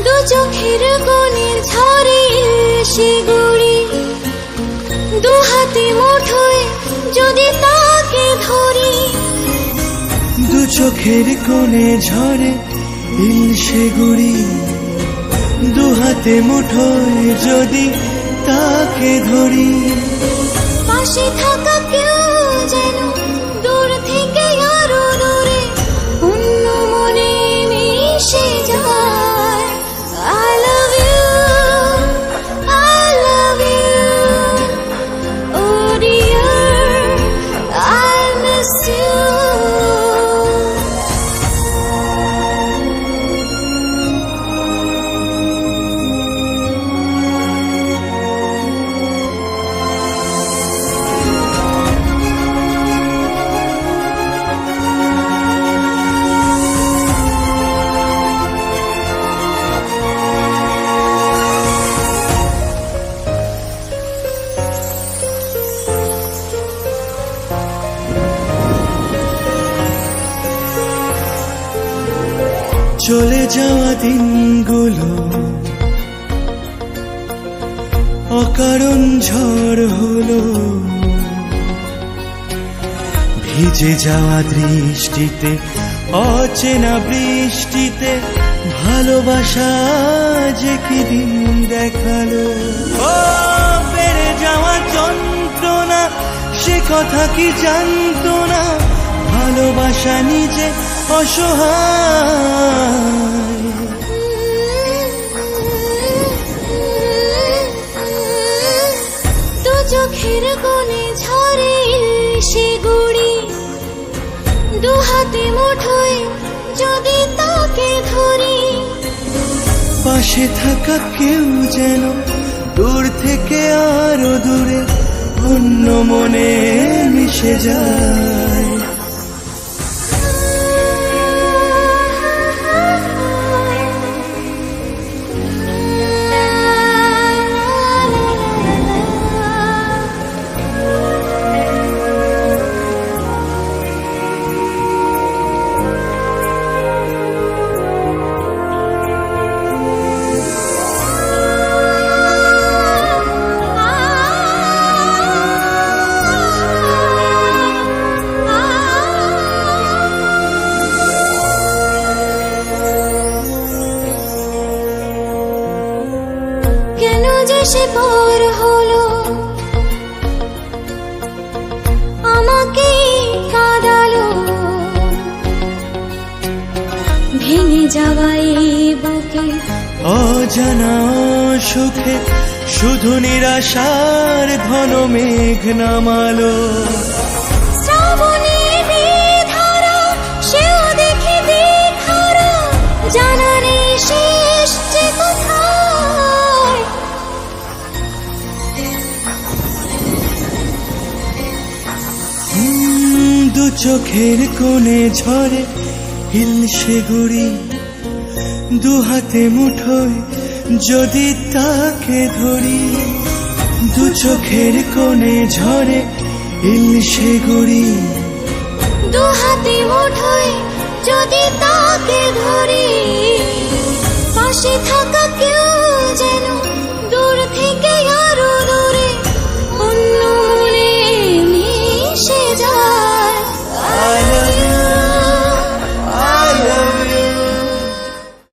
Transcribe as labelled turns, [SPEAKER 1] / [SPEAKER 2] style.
[SPEAKER 1] দু চোখের কোণে ঝরে সে গুড়ি, দু হাতে মুঠোয় যদি তাকে ধরি।
[SPEAKER 2] দু চোখের কোণে ঝরে ইলশে গুড়ি, দু হাতে মুঠোয় যদি তাকে ধরি।
[SPEAKER 1] পাশে থাকা কেউ যেন দূর থেকে আরো দূরে অন্য মনে মিশে যায়। I love you, I love you, oh dear, I miss you.
[SPEAKER 2] চলে যাওয়া দিনগুলো অকারণ ঝড় হলো, ভিজে যাওয়া দৃষ্টিতে অচেনা বৃষ্টিতে ভালোবাসা যে কি দিন দেখালো। ও বেড়ে যাওয়া যন্ত্রণা সে কথা কি জানতো না, ভালোবাসা নিজে অসহায়।
[SPEAKER 1] দু চোখের কোণে ঝরে সে গুড়ি, দু হাতে মুঠোয় যদি তাকে ধরি।
[SPEAKER 2] পাশে থাকা কেউ যেন দূর থেকে আরো দূরে অন্য মনে মিশে যায়।
[SPEAKER 1] সে পর হলো আমাকে কাঁদালো, ভেঙে যাওয়াই বুকে
[SPEAKER 2] অজানা সুখে শুধু নিরাশার ঘন মেঘ নামালো।
[SPEAKER 1] শ্রাবণের বিধারা সেও দেখে দেখারা, জানা নেই শেষ যে কোথায়।
[SPEAKER 2] দু চোখের কোণে ঝরে ইলশে গুড়ি, দু হাতে মুঠোয় যদি তাকে ধরি। দু চোখের কোণে ঝরে ইলশে গুড়ি,
[SPEAKER 1] দু হাতে মুঠোয় যদি তাকে ধরি। পাশে থাকা কেউ